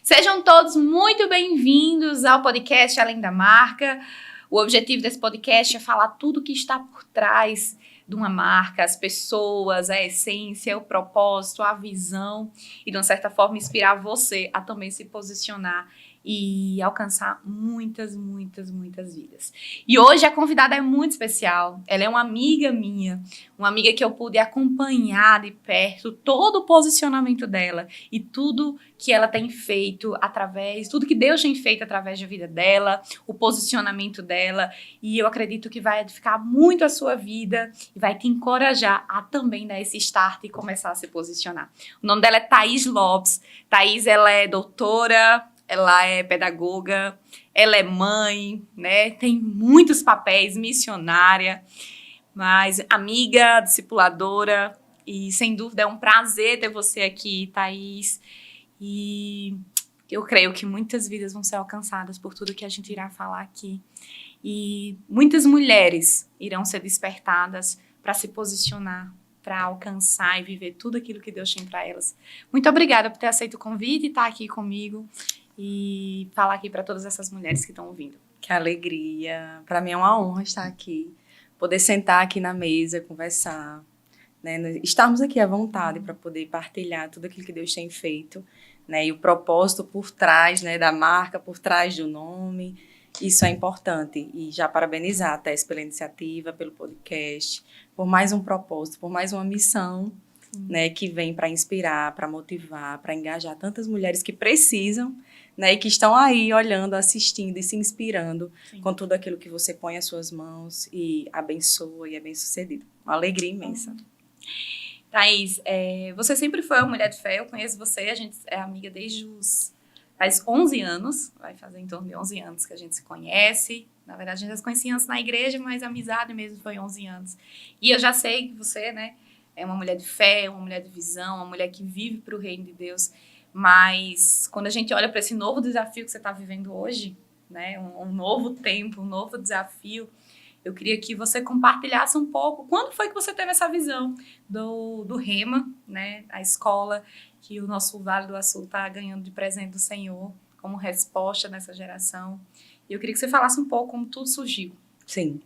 Sejam todos muito bem-vindos ao podcast Além da Marca. O objetivo desse podcast é falar tudo que está por trás de uma marca, as pessoas, a essência, o propósito, a visão e, de uma certa forma, inspirar você a também se posicionar e alcançar muitas vidas. E hoje a convidada é muito especial. Ela é uma amiga minha, uma amiga que eu pude acompanhar de perto todo o posicionamento dela e tudo que ela tem feito tudo que Deus tem feito através da vida dela, o posicionamento dela, e eu acredito que vai edificar muito a sua vida e vai te encorajar a também dar esse start e começar a se posicionar. O nome dela é Thaís Lopes. Thaís, ela é doutora, ela é pedagoga, ela é mãe, né? Tem muitos papéis, missionária, mas amiga, discipuladora, e sem dúvida é um prazer ter você aqui, Thaís. E eu creio que muitas vidas vão ser alcançadas por tudo que a gente irá falar aqui. E muitas mulheres irão ser despertadas para se posicionar, para alcançar e viver tudo aquilo que Deus tem para elas. Muito obrigada por ter aceito o convite e estar aqui comigo e falar aqui para todas essas mulheres que estão ouvindo. Que alegria! Para mim é uma honra estar aqui, poder sentar aqui na mesa, conversar, né? Estarmos aqui à vontade para poder partilhar tudo aquilo que Deus tem feito, né? E o propósito por trás, né, da marca, por trás do nome. Isso é importante. E já parabenizar a Tess pela iniciativa, pelo podcast, por mais um propósito, por mais uma missão, né, que vem para inspirar, para motivar, para engajar tantas mulheres que precisam, né, e que estão aí olhando, assistindo e se inspirando com tudo aquilo que você põe às suas mãos e abençoa e é bem-sucedido. Uma alegria imensa. Thaís, você sempre foi uma mulher de fé, eu conheço você, a gente é amiga desde faz 11 anos, vai fazer em torno de 11 anos que a gente se conhece. Na verdade, a gente já se conhecia antes na igreja, mas a amizade mesmo foi 11 anos. E eu já sei que você, né, é uma mulher de fé, uma mulher de visão, uma mulher que vive para o reino de Deus. Mas quando a gente olha para esse novo desafio que você está vivendo hoje, né, um novo tempo, um novo desafio, eu queria que você compartilhasse um pouco. Quando foi que você teve essa visão do Rema, né, a escola que o nosso Vale do Açul está ganhando de presente do Senhor como resposta nessa geração? E eu queria que você falasse um pouco como tudo surgiu. Sim.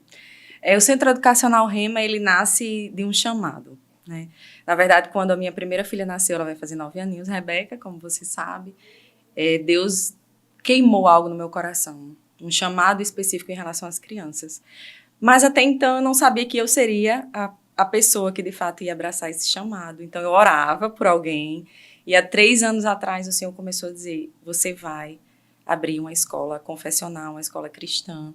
O Centro Educacional Rema, ele nasce de um chamado, né? Na verdade, quando a minha primeira filha nasceu, ela vai fazer 9 aninhos, Rebeca, como você sabe, Deus queimou algo no meu coração, um chamado específico em relação às crianças. Mas até então eu não sabia que eu seria a pessoa que de fato ia abraçar esse chamado. Então eu orava por alguém e há 3 anos atrás o Senhor começou a dizer: você vai abrir uma escola confessional, uma escola cristã,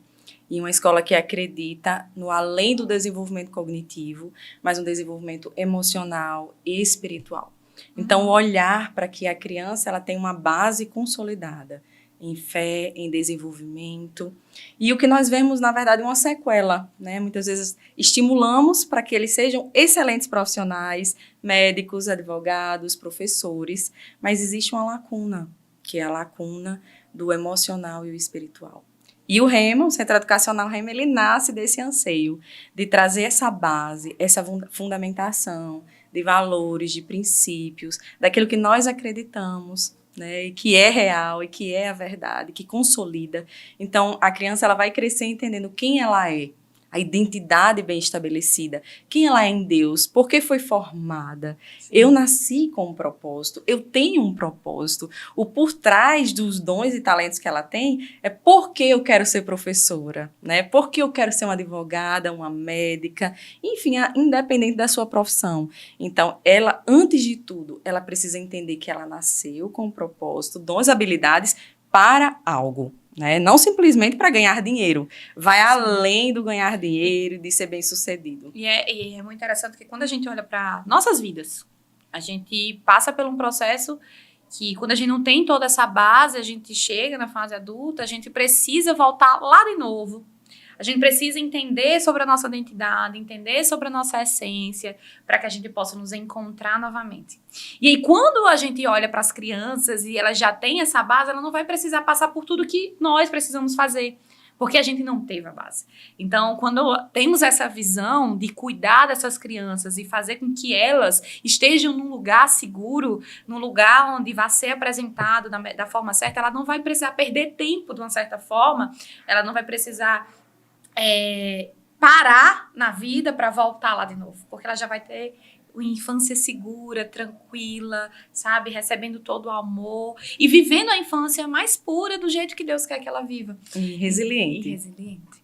e uma escola que acredita no além do desenvolvimento cognitivo, mas um desenvolvimento emocional e espiritual. Então olhar para que a criança ela tem uma base consolidada em fé, em desenvolvimento. E o que nós vemos, na verdade, é uma sequela, né? Muitas vezes estimulamos para que eles sejam excelentes profissionais, médicos, advogados, professores, mas existe uma lacuna, que é a lacuna do emocional e o espiritual. E o Rema, o Centro Educacional Rema, ele nasce desse anseio de trazer essa base, essa fundamentação de valores, de princípios, daquilo que nós acreditamos, né, e que é real e que é a verdade, que consolida. Então, a criança ela vai crescer entendendo quem ela é, a identidade bem estabelecida, quem ela é em Deus, por que foi formada. Sim. Eu nasci com um propósito, eu tenho um propósito. O por trás dos dons e talentos que ela tem é porque eu quero ser professora, né? Porque eu quero ser uma advogada, uma médica, enfim, independente da sua profissão. Então, ela, antes de tudo, ela precisa entender que ela nasceu com um propósito, dons e habilidades para algo. Né? Não simplesmente para ganhar dinheiro, vai além do ganhar dinheiro e de ser bem-sucedido. E é muito interessante que quando a gente olha para nossas vidas, a gente passa por um processo que quando a gente não tem toda essa base, a gente chega na fase adulta, a gente precisa voltar lá de novo. A gente precisa entender sobre a nossa identidade, entender sobre a nossa essência, para que a gente possa nos encontrar novamente. E aí, quando a gente olha para as crianças e elas já têm essa base, ela não vai precisar passar por tudo que nós precisamos fazer. porque a gente não teve a base. Então, quando temos essa visão de cuidar dessas crianças e fazer com que elas estejam num lugar seguro, num lugar onde vai ser apresentado da forma certa, ela não vai precisar perder tempo de uma certa forma, ela não vai precisar parar na vida para voltar lá de novo, porque ela já vai ter uma infância segura, tranquila, sabe? Recebendo todo o amor e vivendo a infância mais pura do jeito que Deus quer que ela viva. E resiliente. E resiliente.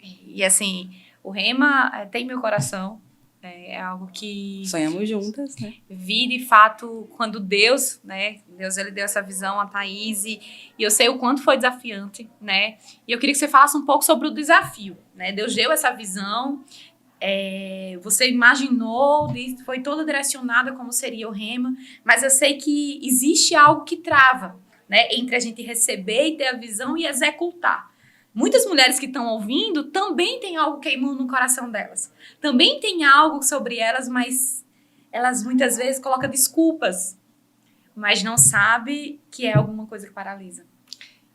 E assim, o Rema tem meu coração. É algo que... Sonhamos juntas, né? Vi, de fato, quando Deus, né? Deus, ele deu essa visão a Thaís e eu sei o quanto foi desafiante, né? E eu queria que você falasse um pouco sobre o desafio, né? Deus deu essa visão... você imaginou, foi toda direcionada como seria o Rema, mas eu sei que existe algo que trava, né, entre a gente receber e ter a visão e executar. Muitas mulheres que estão ouvindo também tem algo queimando no coração delas. Também tem algo sobre elas, mas elas muitas vezes colocam desculpas, mas não sabem que é alguma coisa que paralisa.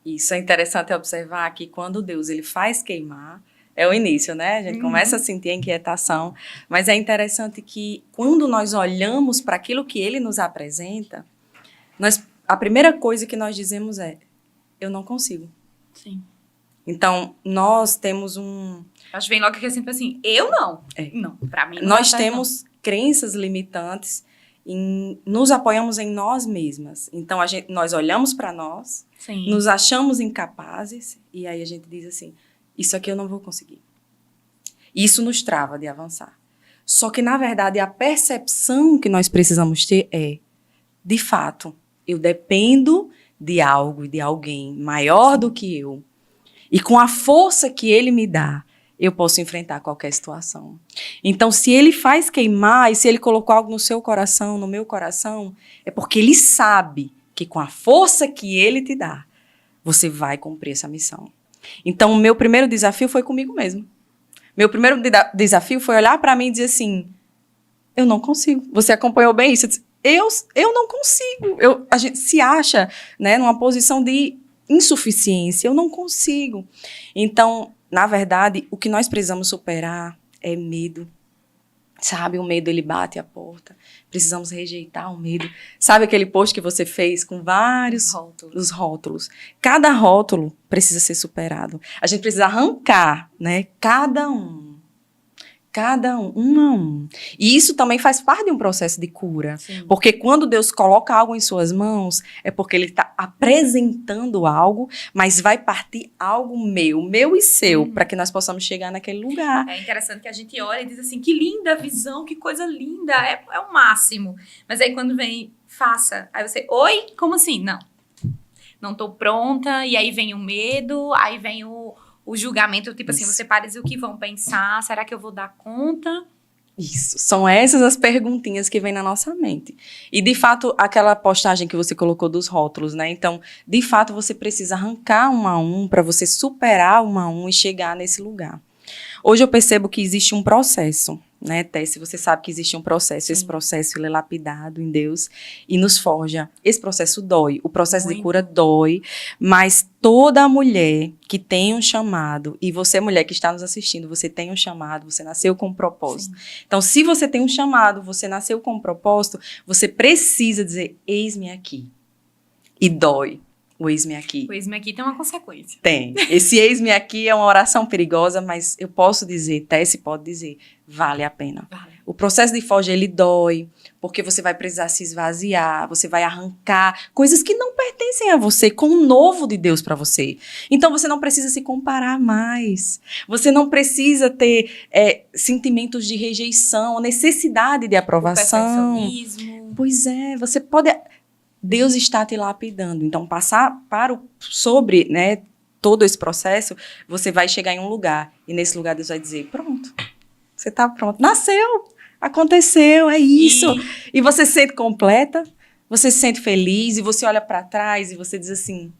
Isso é interessante observar que quando Deus ele faz queimar, é o início, né? A gente começa a sentir a inquietação, mas é interessante que quando nós olhamos para aquilo que ele nos apresenta, a primeira coisa que nós dizemos é, eu não consigo. Sim. Então, nós temos Acho que vem logo que é sempre assim, eu não. Não, para mim não. Nós temos crenças limitantes e nos apoiamos em nós mesmas. Então, nós olhamos para nós, Sim. Nos achamos incapazes e aí a gente diz assim, isso aqui eu não vou conseguir. Isso nos trava de avançar. Só que, na verdade, a percepção que nós precisamos ter é, de fato, eu dependo de algo e de alguém maior do que eu. E com a força que ele me dá, eu posso enfrentar qualquer situação. Então, se ele faz queimar e se ele colocou algo no seu coração, no meu coração, é porque ele sabe que com a força que ele te dá, você vai cumprir essa missão. Então, o meu primeiro desafio foi comigo mesmo. Meu primeiro desafio foi olhar para mim e dizer assim, eu não consigo. Você acompanhou bem isso? Eu não consigo. A gente se acha, né, numa posição de insuficiência. Eu não consigo. Então, na verdade, o que nós precisamos superar é medo. Sabe, o medo, ele bate a porta. Precisamos rejeitar o medo. Sabe aquele post que você fez com vários rótulos? Cada rótulo precisa ser superado. A gente precisa arrancar, né? Cada um a um. E isso também faz parte de um processo de cura. Sim. Porque quando Deus coloca algo em suas mãos, é porque ele está apresentando algo, mas vai partir algo meu e seu, para que nós possamos chegar naquele lugar. É interessante que a gente olha e diz assim, que linda visão, que coisa linda, é o máximo. Mas aí quando vem, faça. Aí você, oi? Como assim? Não estou pronta, e aí vem o medo, aí vem o julgamento, tipo assim, você para e diz o que vão pensar, será que eu vou dar conta? Isso, são essas as perguntinhas que vêm na nossa mente. E, de fato, aquela postagem que você colocou dos rótulos, né? Então, de fato, você precisa arrancar um a um para você superar um a um e chegar nesse lugar. Hoje eu percebo que existe um processo, né, Tess? Você sabe que existe um processo. Sim. Esse processo ele é lapidado em Deus e nos forja. Esse processo dói. O processo de cura dói, mas toda mulher que tem um chamado, e você, mulher que está nos assistindo, você tem um chamado, você nasceu com um propósito. Sim. Então, se você tem um chamado, você nasceu com um propósito, você precisa dizer, eis-me aqui. E dói. O eis-me aqui. O eis-me aqui tem uma consequência. Tem. Esse eis-me aqui é uma oração perigosa, mas eu posso dizer, Tess pode dizer, vale a pena. Vale. O processo de forja, ele dói, porque você vai precisar se esvaziar, você vai arrancar coisas que não pertencem a você, com o novo de Deus para você. Então, você não precisa se comparar mais. Você não precisa ter sentimentos de rejeição, necessidade de aprovação. O perfeccionismo. Pois é, você pode... Deus está te lapidando. Então, passar sobre, né, todo esse processo, você vai chegar em um lugar. E nesse lugar Deus vai dizer, pronto, você está pronto. Nasceu, aconteceu, é isso. E você se sente completa, você se sente feliz, e você olha para trás e você diz assim,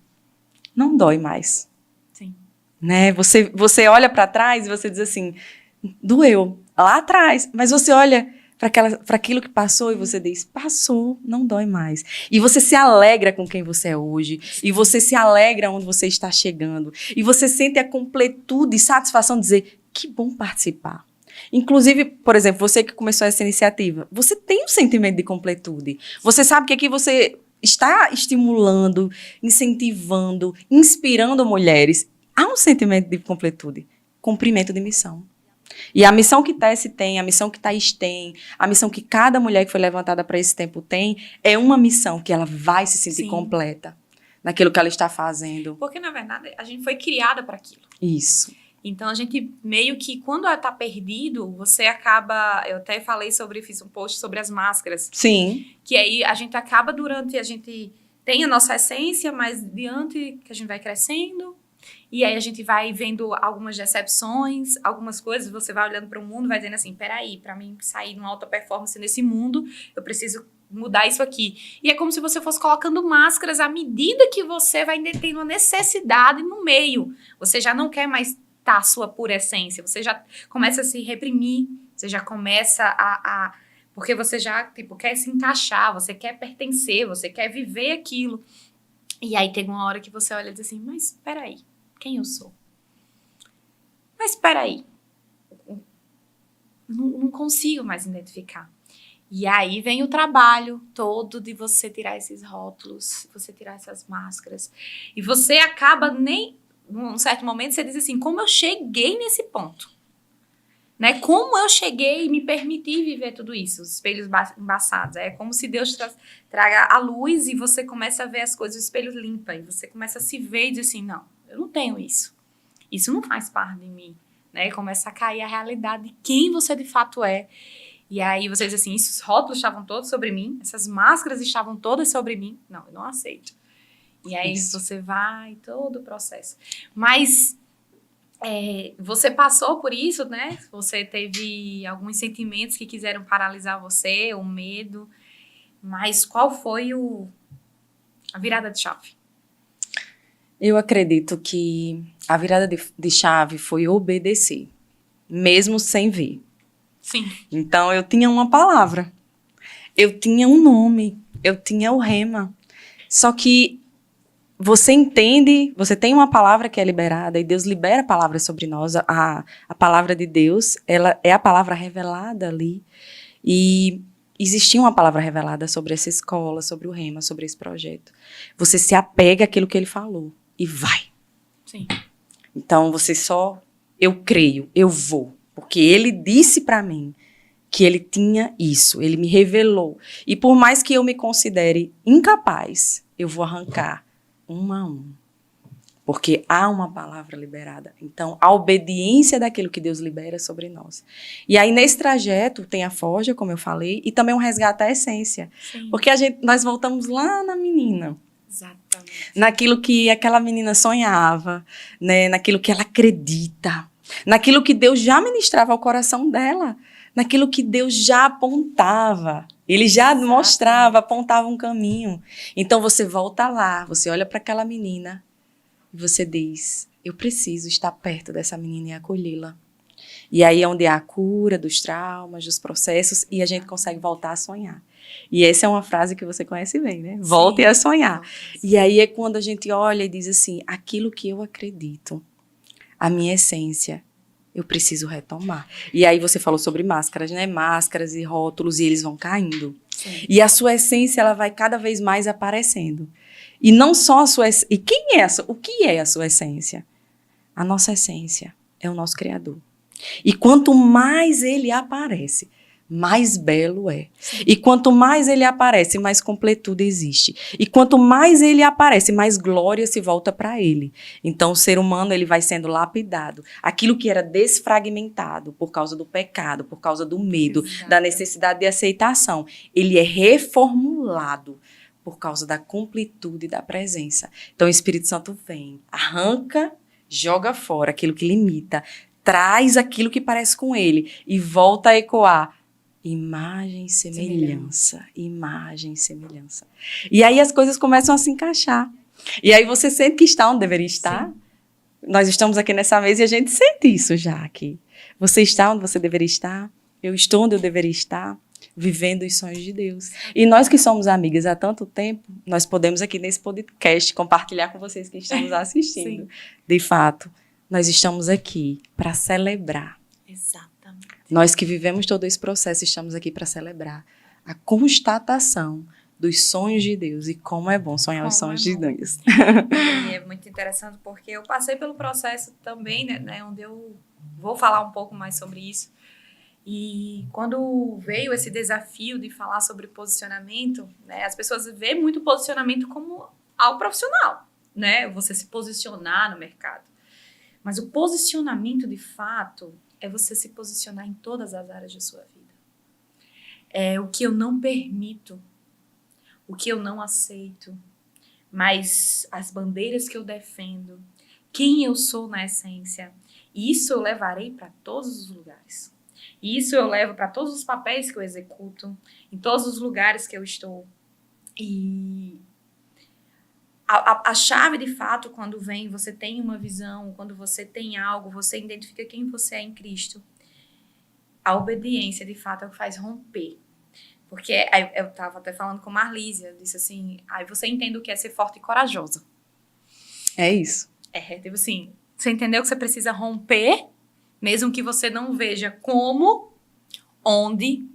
não dói mais. Sim. Né? Você olha para trás e você diz assim, doeu lá atrás. Mas você olha para aquilo que passou e você diz, passou, não dói mais. E você se alegra com quem você é hoje, e você se alegra onde você está chegando, e você sente a completude e satisfação de dizer, que bom participar. Inclusive, por exemplo, você que começou essa iniciativa, você tem um sentimento de completude. Você sabe que aqui você está estimulando, incentivando, inspirando mulheres. Há um sentimento de completude, cumprimento de missão. E a missão que Tessie tem, a missão que Thaís tem, a missão que cada mulher que foi levantada para esse tempo tem, é uma missão que ela vai se sentir completa naquilo que ela está fazendo. Porque, na verdade, a gente foi criada para aquilo. Isso. Então, a gente meio que, quando ela tá perdido, você acaba... Eu até fiz um post sobre as máscaras. Sim. Que aí a gente acaba a gente tem a nossa essência, mas diante que a gente vai crescendo... E aí a gente vai vendo algumas decepções, algumas coisas, você vai olhando para o mundo, vai dizendo assim, peraí, para mim sair numa alta performance nesse mundo, eu preciso mudar isso aqui. E é como se você fosse colocando máscaras à medida que você vai tendo uma necessidade no meio. Você já não quer mais estar a sua pura essência, você já começa a se reprimir, você já começa porque você já, quer se encaixar, você quer pertencer, você quer viver aquilo. E aí tem uma hora que você olha e diz assim, mas peraí. Quem eu sou? Mas espera aí, não consigo mais identificar. E aí vem o trabalho todo de você tirar esses rótulos, você tirar essas máscaras. E você acaba num certo momento, você diz assim, como eu cheguei nesse ponto? Né? Como eu cheguei e me permiti viver tudo isso? Os espelhos embaçados. É como se Deus traga a luz e você começa a ver as coisas, o espelho limpa. E você começa a se ver e diz assim, não. Eu não tenho isso. Isso não faz parte de mim, né? Começa a cair a realidade de quem você de fato é. E aí você diz assim, esses rótulos estavam todos sobre mim, essas máscaras estavam todas sobre mim. Não, eu não aceito. E aí você vai, todo o processo. Mas você passou por isso, né? Você teve alguns sentimentos que quiseram paralisar você, o medo. Mas qual foi a virada de chave? Eu acredito que a virada de chave foi obedecer, mesmo sem ver. Sim. Então, eu tinha uma palavra, eu tinha um nome, eu tinha o rema. Só que você entende, você tem uma palavra que é liberada e Deus libera palavras sobre nós. A palavra de Deus, ela é a palavra revelada ali. E existia uma palavra revelada sobre essa escola, sobre o rema, sobre esse projeto. Você se apega àquilo que ele falou. E vai. Sim. Então, eu creio, eu vou. Porque ele disse para mim que ele tinha isso, ele me revelou. E por mais que eu me considere incapaz, eu vou arrancar um a um. Porque há uma palavra liberada. Então, a obediência daquilo que Deus libera sobre nós. E aí, nesse trajeto, tem a forja, como eu falei, e também um resgate à essência. Sim. Porque nós voltamos lá na menina. Exatamente. Naquilo que aquela menina sonhava, né? Naquilo que ela acredita, naquilo que Deus já ministrava ao coração dela, naquilo que Deus já apontava. Ele já mostrava, apontava um caminho. Então você volta lá, você olha para aquela menina e você diz, eu preciso estar perto dessa menina e acolhê-la. E aí é onde há a cura dos traumas, dos processos, e a gente consegue voltar a sonhar. E essa é uma frase que você conhece bem, né? Volte a sonhar. E aí é quando a gente olha e diz assim, aquilo que eu acredito, a minha essência, eu preciso retomar. E aí você falou sobre máscaras, né? Máscaras e rótulos, e eles vão caindo. Sim. E a sua essência, ela vai cada vez mais aparecendo. E não só a sua essência. E o que é a sua essência? A nossa essência é o nosso Criador. E quanto mais ele aparece, mais belo é. Sim. E quanto mais ele aparece, mais completude existe. E quanto mais ele aparece, mais glória se volta para ele. Então, o ser humano ele vai sendo lapidado. Aquilo que era desfragmentado por causa do pecado, por causa do medo, da necessidade de aceitação, ele é reformulado por causa da completude da presença. Então, o Espírito Santo vem, arranca, joga fora aquilo que limita, traz aquilo que parece com ele e volta a ecoar. Imagem e semelhança, imagem e semelhança. E aí as coisas começam a se encaixar. E aí você sente que está onde deveria estar. Sim. Nós estamos aqui nessa mesa e a gente sente isso já aqui. Você está onde você deveria estar, eu estou onde eu deveria estar. vivendo os sonhos de Deus. E nós que somos amigas há tanto tempo, nós podemos aqui nesse podcast compartilhar com vocês que estão nos assistindo. De fato, nós estamos aqui para celebrar. Exatamente. Nós que vivemos todo esse processo, estamos aqui para celebrar a constatação dos sonhos de Deus e como é bom sonhar os sonhos de Deus. E é muito interessante porque eu passei pelo processo também, né, onde eu vou falar um pouco mais sobre isso. E quando veio esse desafio de falar sobre posicionamento, né, as pessoas veem muito posicionamento como algo profissional, né? Você se posicionar no mercado. Mas o posicionamento, de fato, é você se posicionar em todas as áreas da sua vida. É o que eu não permito, o que eu não aceito, mas as bandeiras que eu defendo, quem eu sou na essência, isso eu levarei para todos os lugares. Isso eu levo para todos os papéis que eu executo, em todos os lugares que eu estou. E a chave, de fato, quando vem, você tem uma visão, quando você tem algo, você identifica quem você é em Cristo. A obediência, de fato, é o que faz romper. Porque eu estava até falando com Marlise, eu disse assim, aí você entende o que é ser forte e corajosa. É isso. Tipo assim, você entendeu que você precisa romper, mesmo que você não veja como, onde,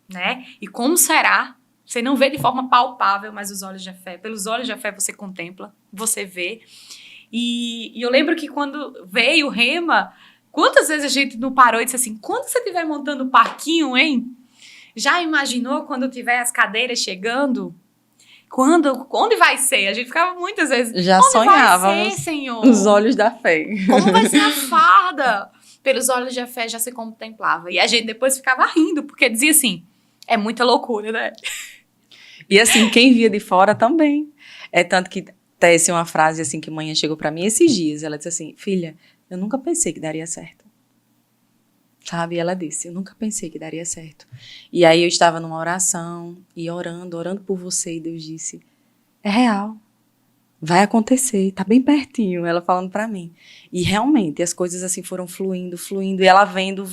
né? E como será. Você não vê de forma palpável, mas os olhos da fé. Pelos olhos da fé você contempla, você vê. E eu lembro que quando veio o Rema, quantas vezes a gente não parou e disse assim, quando você estiver montando o parquinho, hein? Já imaginou quando tiver as cadeiras chegando? Onde vai ser? A gente ficava muitas vezes... Já onde sonhávamos vai ser, Senhor? os olhos da fé. Como vai ser a farda? Pelos olhos da fé já se contemplava. E a gente depois ficava rindo, porque dizia assim, é muita loucura, né? E assim, quem via de fora também. É tanto que tece uma frase assim que manhã chegou pra mim esses dias. Ela disse assim, filha, eu nunca pensei que daria certo. Sabe? E ela disse, eu nunca pensei que daria certo. E aí eu estava numa oração e orando por você. E Deus disse, é real. Vai acontecer, tá bem pertinho, ela falando pra mim. E realmente, as coisas assim foram fluindo, e ela vendo,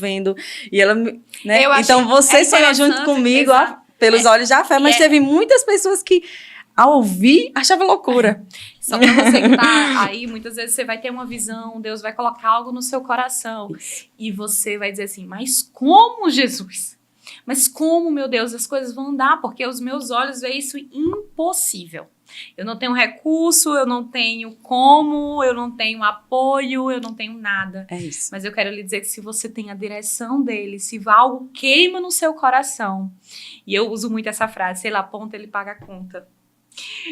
e ela, né? Então você sonhou junto comigo, ó, pelos olhos da fé, mas teve muitas pessoas que, ao ouvir, achavam loucura. Só pra você que tá aí, muitas vezes você vai ter uma visão, Deus vai colocar algo no seu coração. Isso. E você vai dizer assim, mas como, Jesus? Mas como, meu Deus, as coisas vão andar? Porque os meus olhos veem isso impossível. Eu não tenho recurso, eu não tenho como, eu não tenho apoio, eu não tenho nada. É isso. Mas eu quero lhe dizer que se você tem a direção dele, se algo queima no seu coração, e eu uso muito essa frase, se ele aponta, ele paga a conta.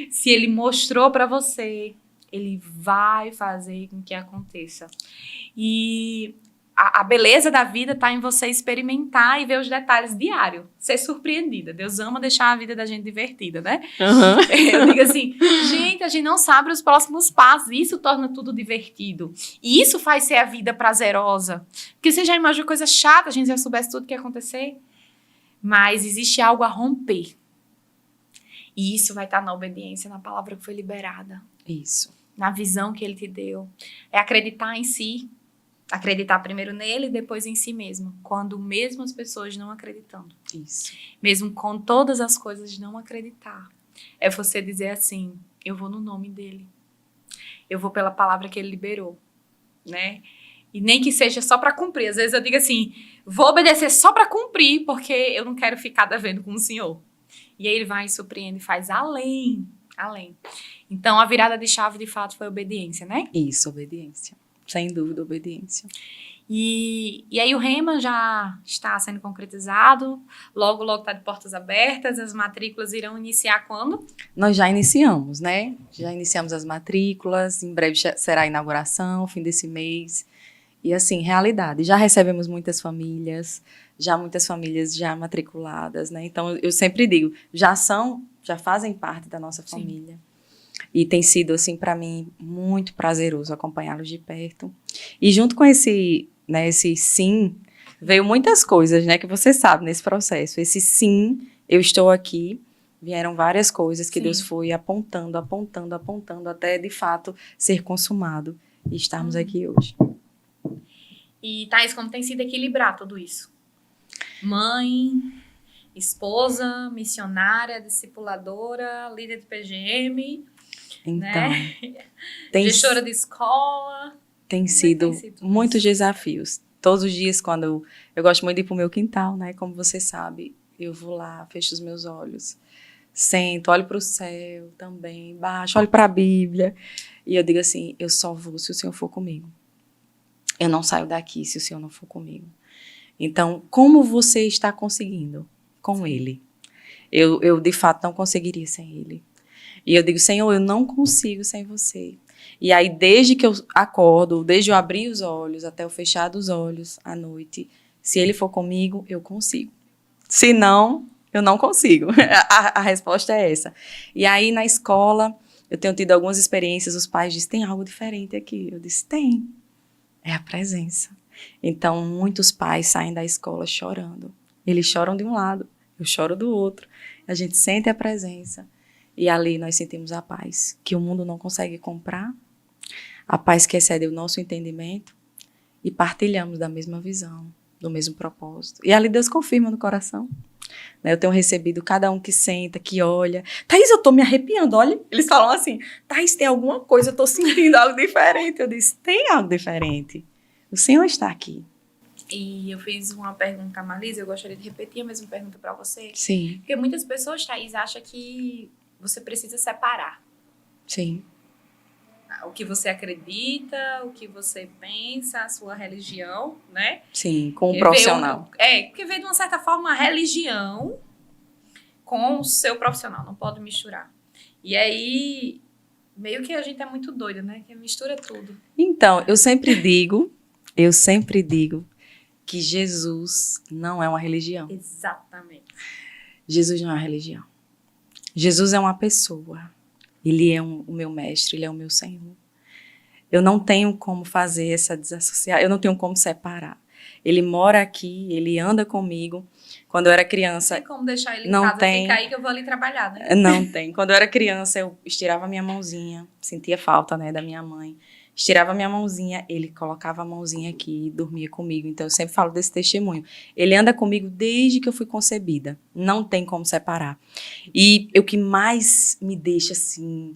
Se ele mostrou pra você, ele vai fazer com que aconteça. E a beleza da vida tá em você experimentar e ver os detalhes diário. Ser surpreendida. Deus ama deixar a vida da gente divertida, né? Uhum. Eu digo assim, gente, a gente não sabe os próximos passos. Isso torna tudo divertido. E isso faz ser a vida prazerosa. Porque você já imagina coisa chata, a gente já soubesse tudo que ia acontecer. Mas existe algo a romper. E isso vai estar na obediência, na palavra que foi liberada. Isso. Na visão que ele te deu. É acreditar em si. Acreditar primeiro nele e depois em si mesmo. Quando mesmo as pessoas não acreditando. Isso. Mesmo com todas as coisas não acreditar. É você dizer assim, eu vou no nome dele. Eu vou pela palavra que ele liberou. Né? E nem que seja só para cumprir. Às vezes eu digo assim, vou obedecer só para cumprir, porque eu não quero ficar devendo com o Senhor. E aí ele vai e surpreende e faz além. Então a virada de chave de fato foi obediência, né? Isso, obediência. Sem dúvida, obediência. E aí o Rema já está sendo concretizado, logo está de portas abertas, as matrículas irão iniciar quando? Nós já iniciamos, né? Já iniciamos as matrículas, em breve será a inauguração, fim desse mês. E assim, realidade, já recebemos muitas famílias já matriculadas, né? Então eu sempre digo, já fazem parte da nossa família. Sim. E tem sido, assim, para mim, muito prazeroso acompanhá-los de perto. E junto com esse sim, veio muitas coisas, né, que você sabe nesse processo. Esse sim, eu estou aqui, vieram várias coisas que Deus foi apontando, até, de fato, ser consumado. E estarmos aqui hoje. E, Thaís, como tem sido equilibrar tudo isso? Mãe, esposa, missionária, discipuladora, líder de PGM, Então, né? tem, Gestora de escola. tem Como é que sido tem sido muitos isso? desafios. Todos os dias, quando eu gosto muito de ir pro meu quintal, né? Como você sabe, eu vou lá, fecho os meus olhos, sento, olho para o céu também, baixo, olho para a Bíblia. E eu digo assim, eu só vou se o Senhor for comigo. Eu não saio daqui se o Senhor não for comigo. Então, como você está conseguindo com Ele? Eu, de fato, não conseguiria sem Ele. E eu digo, Senhor, eu não consigo sem você. E aí, desde que eu acordo, desde eu abrir os olhos até eu fechar os olhos à noite, se Ele for comigo, eu consigo. Se não, eu não consigo. A resposta é essa. E aí, na escola, eu tenho tido algumas experiências, os pais dizem, tem algo diferente aqui. Eu disse, tem. É a presença. Então, muitos pais saem da escola chorando. Eles choram de um lado, eu choro do outro. A gente sente a presença. E ali nós sentimos a paz, que o mundo não consegue comprar, a paz que excede o nosso entendimento, e partilhamos da mesma visão, do mesmo propósito. E ali Deus confirma no coração. Eu tenho recebido cada um que senta, que olha. Thaís, eu tô me arrepiando, olha. Eles falam assim, Thaís, tem alguma coisa, eu tô sentindo algo diferente. Eu disse, tem algo diferente. O Senhor está aqui. E eu fiz uma pergunta a Marlise, eu gostaria de repetir a mesma pergunta para você. Sim, Porque muitas pessoas, Thaís, acham que você precisa separar sim, o que você acredita, o que você pensa, a sua religião, né? sim, com o Porque profissional. porque veio de uma certa forma a religião com o seu profissional, não pode misturar. E aí, meio que a gente é muito doida, né? Que mistura tudo. Então, eu sempre digo que Jesus não é uma religião. Exatamente. Jesus não é uma religião. Jesus é uma pessoa. Ele é o meu mestre, ele é o meu Senhor. Eu não tenho como fazer essa desassociar, eu não tenho como separar. Ele mora aqui, ele anda comigo. Quando eu era criança, Não tem como deixar ele em não casa, tem. fica aí que eu vou ali trabalhar, né? Não tem. Quando eu era criança, eu estirava minha mãozinha, sentia falta, né, da minha mãe. Estirava minha mãozinha, ele colocava a mãozinha aqui e dormia comigo. Então, eu sempre falo desse testemunho. Ele anda comigo desde que eu fui concebida. Não tem como separar. E o que mais me deixa, assim,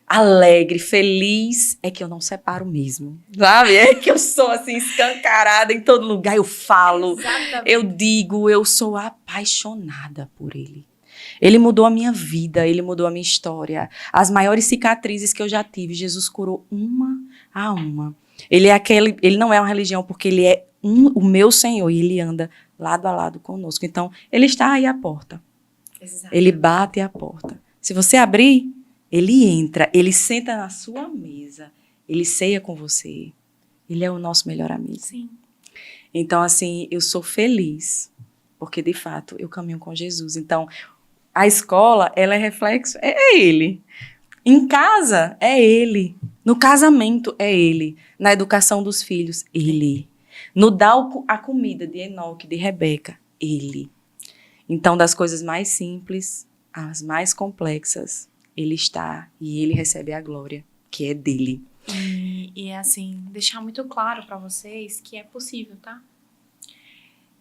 alegre, feliz, é que eu não separo mesmo. Sabe? É que eu sou, assim, escancarada em todo lugar. Eu falo, Exatamente. eu digo, eu sou apaixonada por ele. Ele mudou a minha vida, ele mudou a minha história. As maiores cicatrizes que eu já tive, Jesus curou uma a uma. Ele não é uma religião porque ele é o meu Senhor e ele anda lado a lado conosco. Então, ele está aí à porta. Exatamente. Ele bate a porta. Se você abrir, ele entra, ele senta na sua mesa, ele ceia com você. Ele é o nosso melhor amigo. Sim. Então, assim, eu sou feliz porque, de fato, eu caminho com Jesus. Então, a escola, ela é reflexo, é ele. Em casa, é ele. No casamento, é ele. Na educação dos filhos, ele. No dar a comida de Enoque, de Rebeca, ele. Então, das coisas mais simples às mais complexas, ele está e ele recebe a glória, que é dele. E é assim, deixar muito claro para vocês que é possível, tá?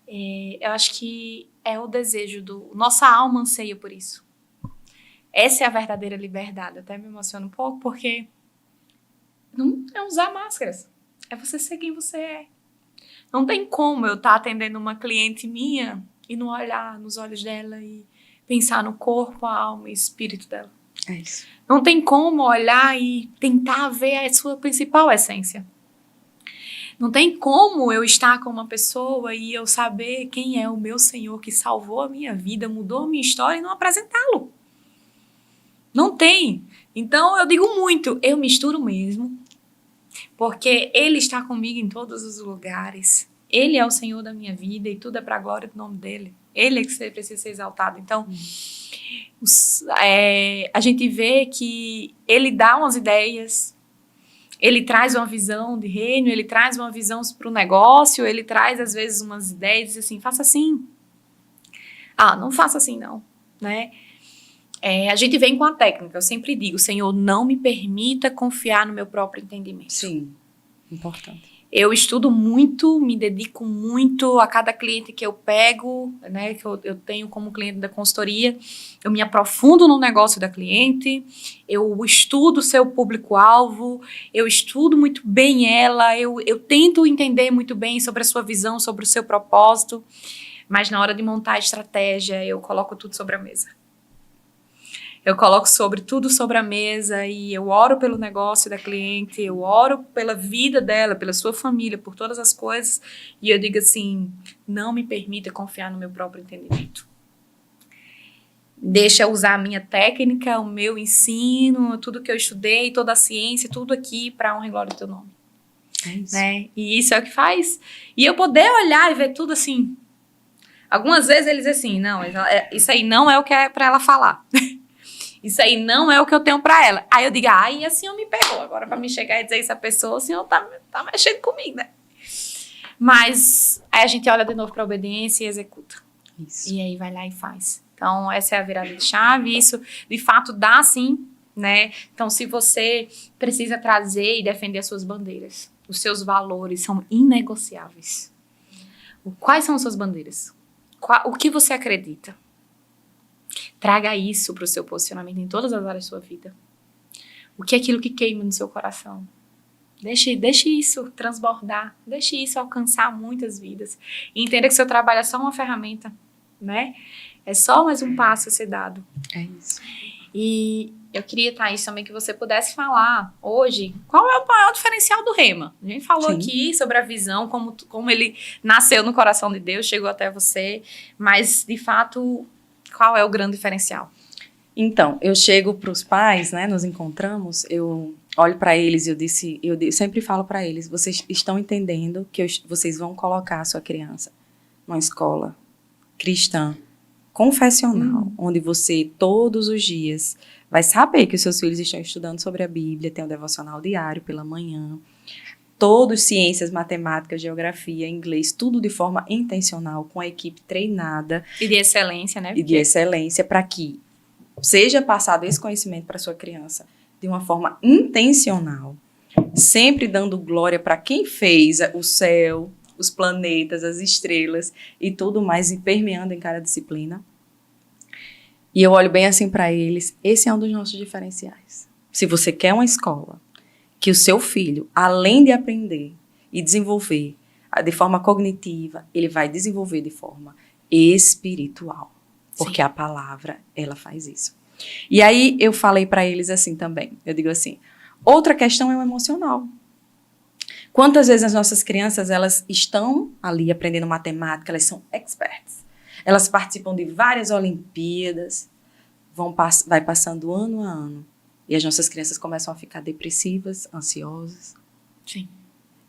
Eu acho que é o desejo nossa alma anseia por isso. Essa é a verdadeira liberdade. Até me emociona um pouco, porque não é usar máscaras. É você ser quem você é. Não tem como eu estar atendendo uma cliente minha e não olhar nos olhos dela e pensar no corpo, a alma e espírito dela. É isso. Não tem como olhar e tentar ver a sua principal essência. Não tem como eu estar com uma pessoa e eu saber quem é o meu Senhor que salvou a minha vida, mudou a minha história e não apresentá-lo. Não tem. Então eu digo muito, eu misturo mesmo, porque Ele está comigo em todos os lugares. Ele é o Senhor da minha vida e tudo é para a glória do nome dEle. Ele é que precisa ser exaltado. Então, a gente vê que Ele dá umas ideias, Ele traz uma visão de reino, Ele traz uma visão para o negócio, Ele traz às vezes umas ideias e diz assim, faça assim. Ah, não faça assim não, né? A gente vem com a técnica, eu sempre digo, Senhor, não me permita confiar no meu próprio entendimento. Sim, importante. Eu estudo muito, me dedico muito a cada cliente que eu pego, né, que eu tenho como cliente da consultoria. Eu me aprofundo no negócio da cliente, eu estudo o seu público-alvo, eu estudo muito bem ela, eu tento entender muito bem sobre a sua visão, sobre o seu propósito, mas na hora de montar a estratégia, eu coloco tudo sobre a mesa. Eu coloco tudo sobre a mesa e eu oro pelo negócio da cliente, eu oro pela vida dela, pela sua família, por todas as coisas. E eu digo assim, não me permita confiar no meu próprio entendimento. Deixa eu usar a minha técnica, o meu ensino, tudo que eu estudei, toda a ciência, tudo aqui para honra e glória do teu nome. É isso. Né? E isso é o que faz. E eu poder olhar e ver tudo assim. Algumas vezes eles dizem assim, não, isso aí não é o que é para ela falar. Isso aí não é o que eu tenho pra ela. Aí eu digo, ai, a senhora me pegou. Agora, pra me chegar e dizer isso à pessoa, o senhor tá mexendo comigo, né? Mas aí a gente olha de novo pra obediência e executa. Isso. E aí vai lá e faz. Então, essa é a virada de chave. Isso, de fato, dá sim, né? Então, se você precisa trazer e defender as suas bandeiras, os seus valores são inegociáveis. Quais são as suas bandeiras? O que você acredita? Traga isso para o seu posicionamento em todas as áreas da sua vida. O que é aquilo que queima no seu coração? Deixe isso transbordar. Deixe isso alcançar muitas vidas. E entenda que seu trabalho é só uma ferramenta, né? É só mais um passo a ser dado. É isso. E eu queria, Thaís, também que você pudesse falar hoje qual é o maior diferencial do Rema. A gente falou aqui sobre a visão, como ele nasceu no coração de Deus, chegou até você, mas, de fato, qual é o grande diferencial? Então, eu chego para os pais, né, nos encontramos, eu olho para eles e eu sempre falo para eles, vocês estão entendendo que vocês vão colocar a sua criança numa escola cristã, confessional, onde você todos os dias vai saber que os seus filhos estão estudando sobre a Bíblia, tem um devocional diário pela manhã, todos ciências, matemática, geografia, inglês, tudo de forma intencional, com a equipe treinada. E de excelência, né? E de excelência, para que seja passado esse conhecimento para sua criança de uma forma intencional, sempre dando glória para quem fez o céu, os planetas, as estrelas e tudo mais, e permeando em cada disciplina. E eu olho bem assim para eles, esse é um dos nossos diferenciais. Se você quer uma escola que o seu filho, além de aprender e desenvolver de forma cognitiva, ele vai desenvolver de forma espiritual. Porque a palavra, ela faz isso. E aí eu falei para eles assim também, eu digo assim, outra questão é o emocional. Quantas vezes as nossas crianças, elas estão ali aprendendo matemática, elas são experts. Elas participam de várias Olimpíadas, vai passando ano a ano. E as nossas crianças começam a ficar depressivas, ansiosas. Sim.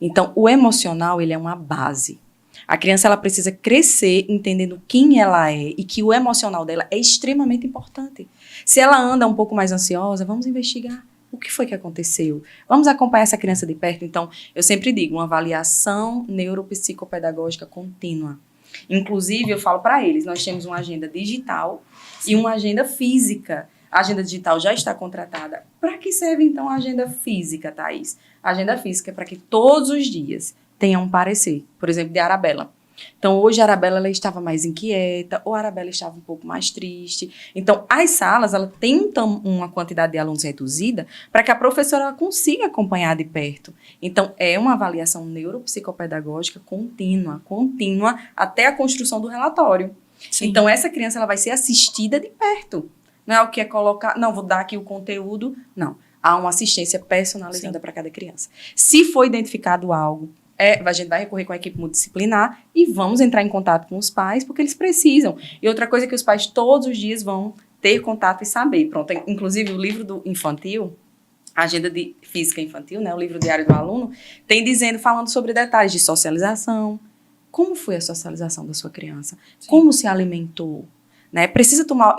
Então, o emocional, ele é uma base. A criança, ela precisa crescer entendendo quem ela é e que o emocional dela é extremamente importante. Se ela anda um pouco mais ansiosa, vamos investigar. O que foi que aconteceu? Vamos acompanhar essa criança de perto? Então, eu sempre digo, uma avaliação neuropsicopedagógica contínua. Inclusive, eu falo para eles, nós temos uma agenda digital e uma agenda física. A agenda digital já está contratada. Para que serve, então, a agenda física, Thaís? A agenda física é para que todos os dias tenha um parecer. Por exemplo, de Arabella. Então, hoje a Arabella ela estava mais inquieta, ou a Arabella estava um pouco mais triste. Então, as salas ela têm uma quantidade de alunos reduzida para que a professora ela consiga acompanhar de perto. Então, é uma avaliação neuropsicopedagógica contínua até a construção do relatório. Sim. Então, essa criança ela vai ser assistida de perto. Não é o que é colocar, não, vou dar aqui o conteúdo. Não, há uma assistência personalizada para cada criança. Se for identificado algo, a gente vai recorrer com a equipe multidisciplinar e vamos entrar em contato com os pais, porque eles precisam. E outra coisa é que os pais todos os dias vão ter contato e saber. Pronto, inclusive o livro do infantil, a agenda de física infantil, né, o livro diário do aluno, tem falando sobre detalhes de socialização. Como foi a socialização da sua criança? Sim. Como se alimentou? Né? Precisa tomar...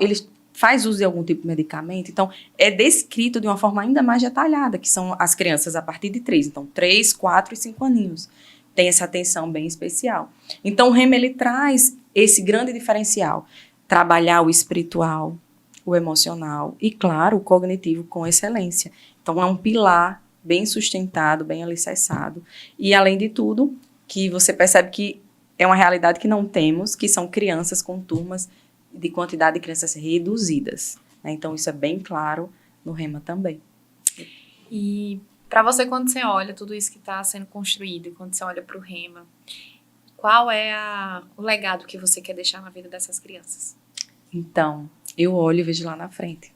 faz uso de algum tipo de medicamento, então é descrito de uma forma ainda mais detalhada, que são as crianças a partir de 3, então 3, 4 e 5 aninhos, tem essa atenção bem especial. Então o Rema, ele traz esse grande diferencial, trabalhar o espiritual, o emocional e, claro, o cognitivo com excelência. Então é um pilar bem sustentado, bem alicerçado. E, além de tudo, que você percebe que é uma realidade que não temos, que são crianças com turmas de quantidade de crianças reduzidas, né? Então, isso é bem claro no Rema também. E para você, quando você olha tudo isso que está sendo construído, quando você olha para o Rema, qual é o legado que você quer deixar na vida dessas crianças? Então, eu olho e vejo lá na frente.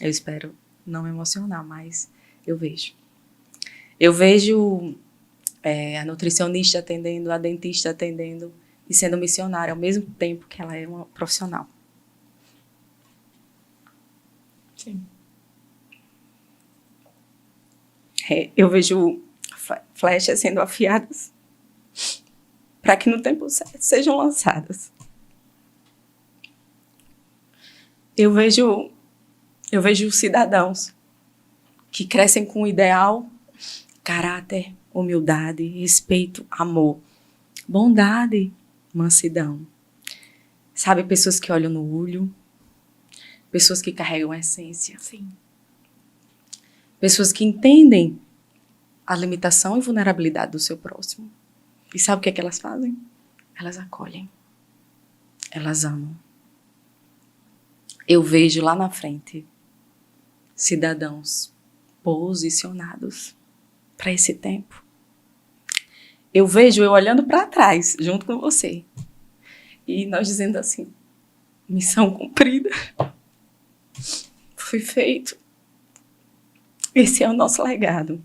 Eu espero não me emocionar, mas eu vejo. Eu vejo a nutricionista atendendo, a dentista atendendo e sendo missionária ao mesmo tempo que ela é uma profissional. Sim. Eu vejo flechas sendo afiadas para que no tempo certo sejam lançadas. Eu vejo cidadãos que crescem com ideal, caráter, humildade, respeito, amor, bondade, mansidão. Sabe, pessoas que olham no olho, pessoas que carregam a essência. Sim. Pessoas que entendem a limitação e vulnerabilidade do seu próximo. E sabe o que é que elas fazem? Elas acolhem. Elas amam. Eu vejo lá na frente cidadãos posicionados para esse tempo. Eu vejo eu olhando para trás, junto com você. E nós dizendo assim, missão cumprida. Foi feito. Esse é o nosso legado.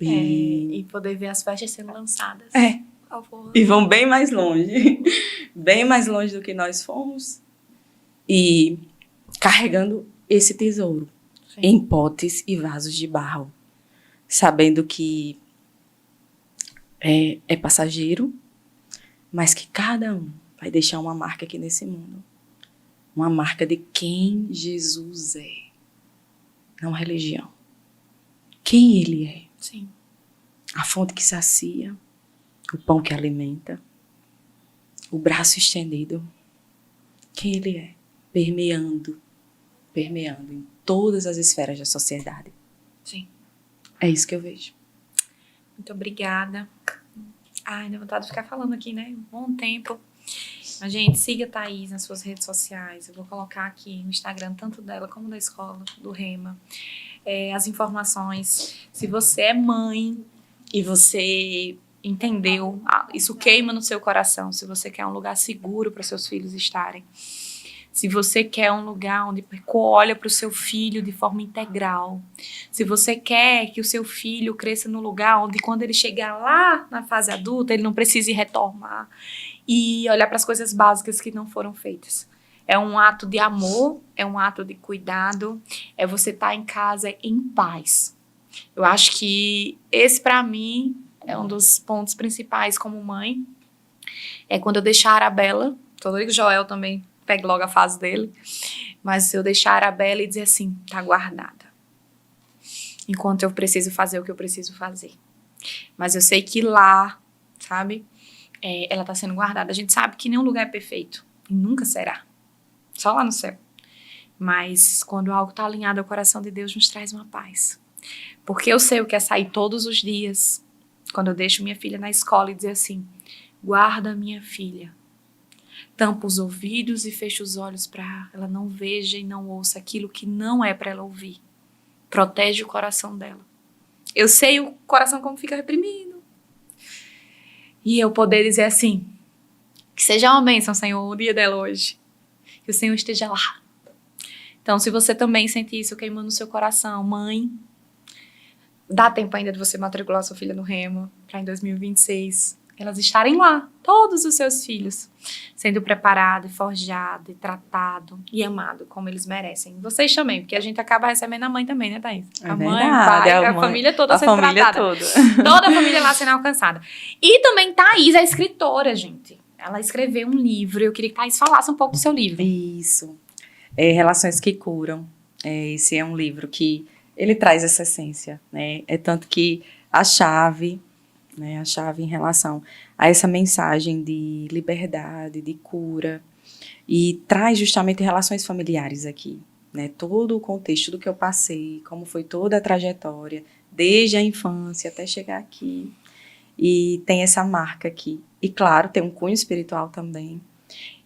E poder ver as festas sendo lançadas. Por favor. E vão bem mais longe. Bem mais longe do que nós fomos. E carregando esse tesouro. Sim. Em potes e vasos de barro. Sabendo que é passageiro, mas que cada um vai deixar uma marca aqui nesse mundo. Uma marca de quem Jesus é. Não a religião. Quem ele é. Sim. A fonte que sacia. O pão que alimenta. O braço estendido. Quem ele é. Permeando em todas as esferas da sociedade. Sim. É isso que eu vejo. Muito obrigada. Ai, dá vontade de ficar falando aqui, né? Um bom tempo. Mas, gente, siga a Thaís nas suas redes sociais. Eu vou colocar aqui no Instagram, tanto dela como da escola, do Rema, as informações. Se você é mãe e você entendeu, isso queima no seu coração. Se você quer um lugar seguro para seus filhos estarem. Se você quer um lugar onde olha para o seu filho de forma integral. Se você quer que o seu filho cresça num lugar onde, quando ele chegar lá na fase adulta, ele não precise retornar e olhar para as coisas básicas que não foram feitas. É um ato de amor, é um ato de cuidado, é você estar em casa em paz. Eu acho que esse, para mim, é um dos pontos principais como mãe. É quando eu deixar a Arabella, todo o Joel também pegue logo a fase dele, mas eu deixar a Arabella e dizer assim, tá guardada. Enquanto eu preciso fazer o que eu preciso fazer. Mas eu sei que lá, sabe, ela tá sendo guardada. A gente sabe que nenhum lugar é perfeito, e nunca será. Só lá no céu. Mas quando algo tá alinhado ao coração de Deus, nos traz uma paz. Porque eu sei o que é sair todos os dias, quando eu deixo minha filha na escola e dizer assim, guarda minha filha. Tampa os ouvidos e fecha os olhos para ela não veja e não ouça aquilo que não é para ela ouvir. Protege o coração dela. Eu sei o coração como fica reprimido. E eu poder dizer assim, que seja uma bênção, Senhor, o dia dela hoje. Que o Senhor esteja lá. Então, se você também sente isso queimando no seu coração, mãe, dá tempo ainda de você matricular sua filha no Rema para em 2026 elas estarem lá, todos os seus filhos, sendo preparado, forjado, e tratado e amado como eles merecem. Vocês também, porque a gente acaba recebendo a mãe também, né, Thaís? A mãe, o pai, a família toda sendo tratada. Toda a família lá sendo alcançada. E também Thaís é escritora, gente. Ela escreveu um livro, eu queria que Thaís falasse um pouco do seu livro. Isso. Relações que Curam. Esse é um livro que ele traz essa essência, né? É tanto que a chave em relação a essa mensagem de liberdade, de cura, e traz justamente relações familiares aqui. né, todo o contexto do que eu passei, como foi toda a trajetória, desde a infância até chegar aqui. E tem essa marca aqui. E claro, tem um cunho espiritual também.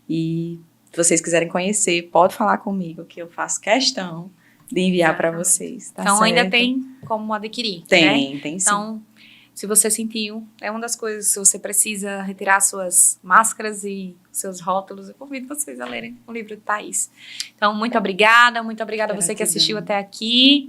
E se vocês quiserem conhecer, pode falar comigo, que eu faço questão de enviar para vocês. Tá então, certo? ainda tem como adquirir, Tem, né? tem sim. Então, se você sentiu, é uma das coisas, se você precisa retirar suas máscaras e seus rótulos, eu convido vocês a lerem o livro de Thaís. Então, muito obrigada a você que assistiu até aqui.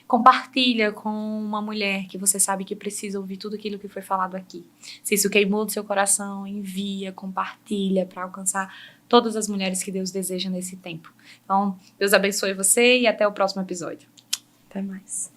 Compartilha com uma mulher que você sabe que precisa ouvir tudo aquilo que foi falado aqui. Se isso queimou do seu coração, envia, compartilha para alcançar todas as mulheres que Deus deseja nesse tempo. Então, Deus abençoe você e até o próximo episódio. Até mais.